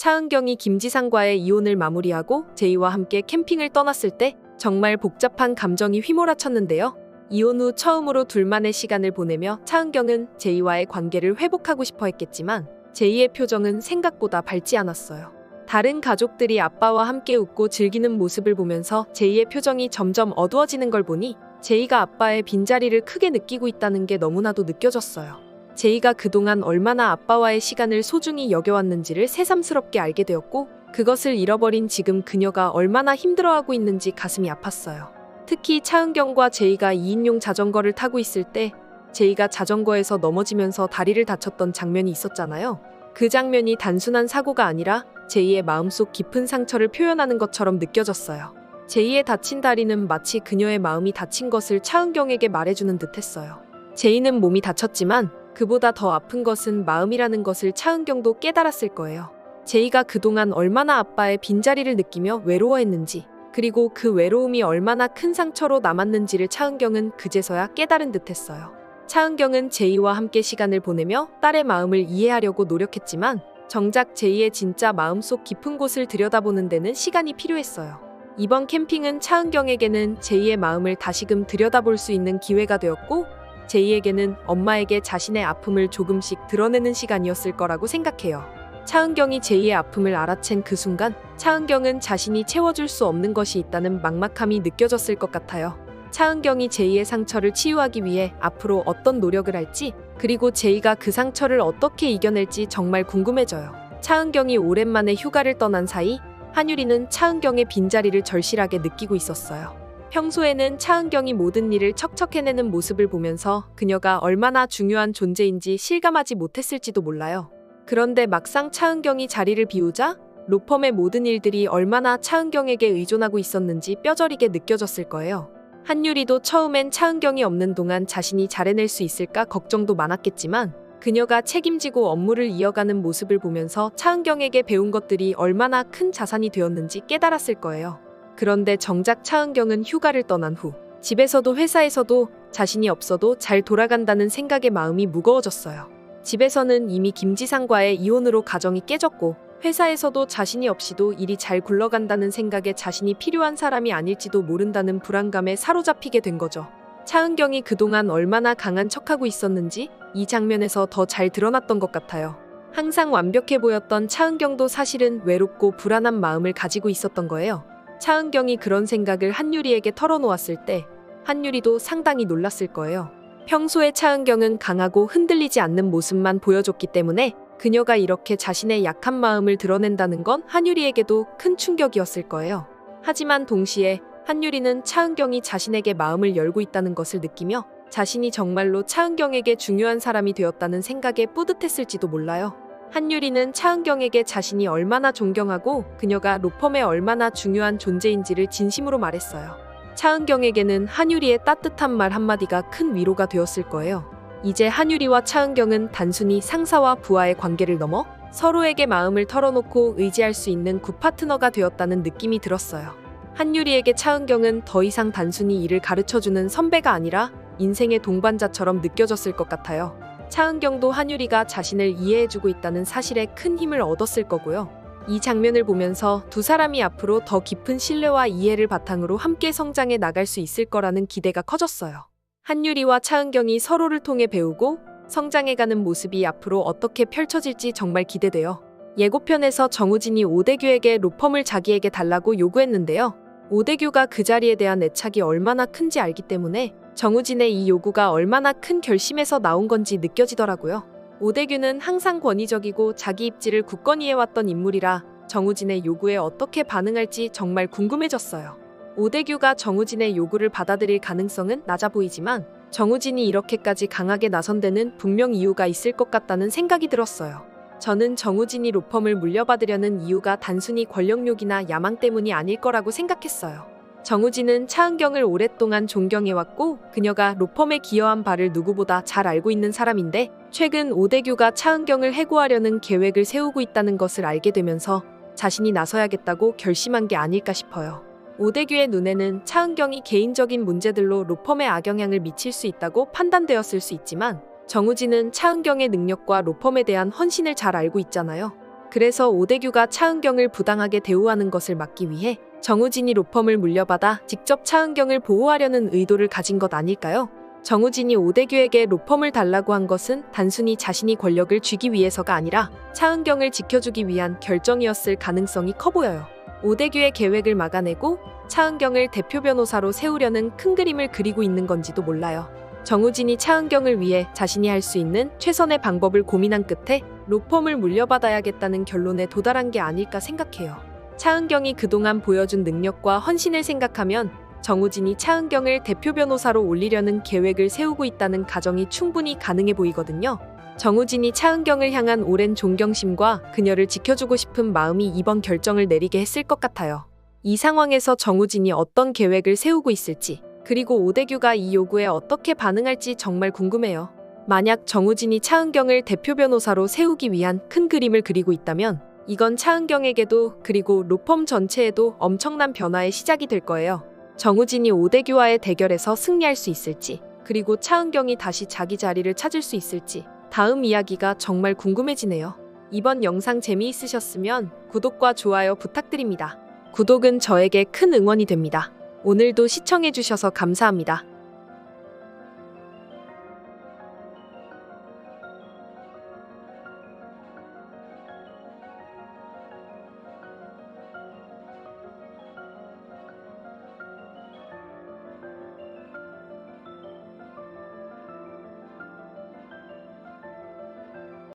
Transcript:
차은경이 김지상과의 이혼을 마무리하고 제이와 함께 캠핑을 떠났을 때 정말 복잡한 감정이 휘몰아쳤는데요. 이혼 후 처음으로 둘만의 시간을 보내며 차은경은 제이와의 관계를 회복하고 싶어 했겠지만 제이의 표정은 생각보다 밝지 않았어요. 다른 가족들이 아빠와 함께 웃고 즐기는 모습을 보면서 제이의 표정이 점점 어두워지는 걸 보니 제이가 아빠의 빈자리를 크게 느끼고 있다는 게 너무나도 느껴졌어요. 제이가 그동안 얼마나 아빠와의 시간을 소중히 여겨왔는지를 새삼스럽게 알게 되었고 그것을 잃어버린 지금 그녀가 얼마나 힘들어하고 있는지 가슴이 아팠어요. 특히 차은경과 제이가 2인용 자전거를 타고 있을 때 제이가 자전거에서 넘어지면서 다리를 다쳤던 장면이 있었잖아요. 그 장면이 단순한 사고가 아니라 제이의 마음속 깊은 상처를 표현하는 것처럼 느껴졌어요. 제이의 다친 다리는 마치 그녀의 마음이 다친 것을 차은경에게 말해주는 듯했어요. 제이는 몸이 다쳤지만 그보다 더 아픈 것은 마음이라는 것을 차은경도 깨달았을 거예요. 제이가 그동안 얼마나 아빠의 빈자리를 느끼며 외로워했는지, 그리고 그 외로움이 얼마나 큰 상처로 남았는지를 차은경은 그제서야 깨달은 듯했어요. 차은경은 제이와 함께 시간을 보내며 딸의 마음을 이해하려고 노력했지만 정작 제이의 진짜 마음속 깊은 곳을 들여다보는 데는 시간이 필요했어요. 이번 캠핑은 차은경에게는 제이의 마음을 다시금 들여다볼 수 있는 기회가 되었고 제이에게는 엄마에게 자신의 아픔을 조금씩 드러내는 시간이었을 거라고 생각해요. 차은경이 제이의 아픔을 알아챈 그 순간 차은경은 자신이 채워줄 수 없는 것이 있다는 막막함이 느껴졌을 것 같아요. 차은경이 제이의 상처를 치유하기 위해 앞으로 어떤 노력을 할지, 그리고 제이가 그 상처를 어떻게 이겨낼지 정말 궁금해져요. 차은경이 오랜만에 휴가를 떠난 사이 한유리는 차은경의 빈자리를 절실하게 느끼고 있었어요. 평소에는 차은경이 모든 일을 척척 해내는 모습을 보면서 그녀가 얼마나 중요한 존재인지 실감하지 못했을지도 몰라요. 그런데 막상 차은경이 자리를 비우자 로펌의 모든 일들이 얼마나 차은경에게 의존하고 있었는지 뼈저리게 느껴졌을 거예요. 한유리도 처음엔 차은경이 없는 동안 자신이 잘해낼 수 있을까 걱정도 많았겠지만 그녀가 책임지고 업무를 이어가는 모습을 보면서 차은경에게 배운 것들이 얼마나 큰 자산이 되었는지 깨달았을 거예요. 그런데 정작 차은경은 휴가를 떠난 후 집에서도 회사에서도 자신이 없어도 잘 돌아간다는 생각에 마음이 무거워졌어요. 집에서는 이미 김지상과의 이혼으로 가정이 깨졌고 회사에서도 자신이 없이도 일이 잘 굴러간다는 생각에 자신이 필요한 사람이 아닐지도 모른다는 불안감에 사로잡히게 된 거죠. 차은경이 그동안 얼마나 강한 척하고 있었는지 이 장면에서 더 잘 드러났던 것 같아요. 항상 완벽해 보였던 차은경도 사실은 외롭고 불안한 마음을 가지고 있었던 거예요. 차은경이 그런 생각을 한유리에게 털어놓았을 때 한유리도 상당히 놀랐을 거예요. 평소에 차은경은 강하고 흔들리지 않는 모습만 보여줬기 때문에 그녀가 이렇게 자신의 약한 마음을 드러낸다는 건 한유리에게도 큰 충격이었을 거예요. 하지만 동시에 한유리는 차은경이 자신에게 마음을 열고 있다는 것을 느끼며 자신이 정말로 차은경에게 중요한 사람이 되었다는 생각에 뿌듯했을지도 몰라요. 한유리는 차은경에게 자신이 얼마나 존경하고 그녀가 로펌에 얼마나 중요한 존재인지를 진심으로 말했어요. 차은경에게는 한유리의 따뜻한 말 한마디가 큰 위로가 되었을 거예요. 이제 한유리와 차은경은 단순히 상사와 부하의 관계를 넘어 서로에게 마음을 털어놓고 의지할 수 있는 굿 파트너가 되었다는 느낌이 들었어요. 한유리에게 차은경은 더 이상 단순히 일을 가르쳐주는 선배가 아니라 인생의 동반자처럼 느껴졌을 것 같아요. 차은경도 한유리가 자신을 이해해주고 있다는 사실에 큰 힘을 얻었을 거고요. 이 장면을 보면서 두 사람이 앞으로 더 깊은 신뢰와 이해를 바탕으로 함께 성장해 나갈 수 있을 거라는 기대가 커졌어요. 한유리와 차은경이 서로를 통해 배우고 성장해가는 모습이 앞으로 어떻게 펼쳐질지 정말 기대돼요. 예고편에서 정우진이 오대규에게 로펌을 자기에게 달라고 요구했는데요. 오대규가 그 자리에 대한 애착이 얼마나 큰지 알기 때문에 정우진의 이 요구가 얼마나 큰 결심에서 나온 건지 느껴지더라고요. 오대규는 항상 권위적이고 자기 입지를 굳건히 해왔던 인물이라 정우진의 요구에 어떻게 반응할지 정말 궁금해졌어요. 오대규가 정우진의 요구를 받아들일 가능성은 낮아 보이지만 정우진이 이렇게까지 강하게 나선 데는 분명 이유가 있을 것 같다는 생각이 들었어요. 저는 정우진이 로펌을 물려받으려는 이유가 단순히 권력욕이나 야망 때문이 아닐 거라고 생각했어요. 정우진은 차은경을 오랫동안 존경해왔고 그녀가 로펌에 기여한 바를 누구보다 잘 알고 있는 사람인데 최근 오대규가 차은경을 해고하려는 계획을 세우고 있다는 것을 알게 되면서 자신이 나서야겠다고 결심한 게 아닐까 싶어요. 오대규의 눈에는 차은경이 개인적인 문제들로 로펌에 악영향을 미칠 수 있다고 판단되었을 수 있지만 정우진은 차은경의 능력과 로펌에 대한 헌신을 잘 알고 있잖아요. 그래서 오대규가 차은경을 부당하게 대우하는 것을 막기 위해 정우진이 로펌을 물려받아 직접 차은경을 보호하려는 의도를 가진 것 아닐까요? 정우진이 오대규에게 로펌을 달라고 한 것은 단순히 자신이 권력을 쥐기 위해서가 아니라 차은경을 지켜주기 위한 결정이었을 가능성이 커 보여요. 오대규의 계획을 막아내고 차은경을 대표 변호사로 세우려는 큰 그림을 그리고 있는 건지도 몰라요. 정우진이 차은경을 위해 자신이 할 수 있는 최선의 방법을 고민한 끝에 로펌을 물려받아야겠다는 결론에 도달한 게 아닐까 생각해요. 차은경이 그동안 보여준 능력과 헌신을 생각하면 정우진이 차은경을 대표 변호사로 올리려는 계획을 세우고 있다는 가정이 충분히 가능해 보이거든요. 정우진이 차은경을 향한 오랜 존경심과 그녀를 지켜주고 싶은 마음이 이번 결정을 내리게 했을 것 같아요. 이 상황에서 정우진이 어떤 계획을 세우고 있을지, 그리고 오대규가 이 요구에 어떻게 반응할지 정말 궁금해요. 만약 정우진이 차은경을 대표 변호사로 세우기 위한 큰 그림을 그리고 있다면 이건 차은경에게도 그리고 로펌 전체에도 엄청난 변화의 시작이 될 거예요. 정우진이 오대규와의 대결에서 승리할 수 있을지, 그리고 차은경이 다시 자기 자리를 찾을 수 있을지 다음 이야기가 정말 궁금해지네요. 이번 영상 재미있으셨으면 구독과 좋아요 부탁드립니다. 구독은 저에게 큰 응원이 됩니다. 오늘도 시청해주셔서 감사합니다.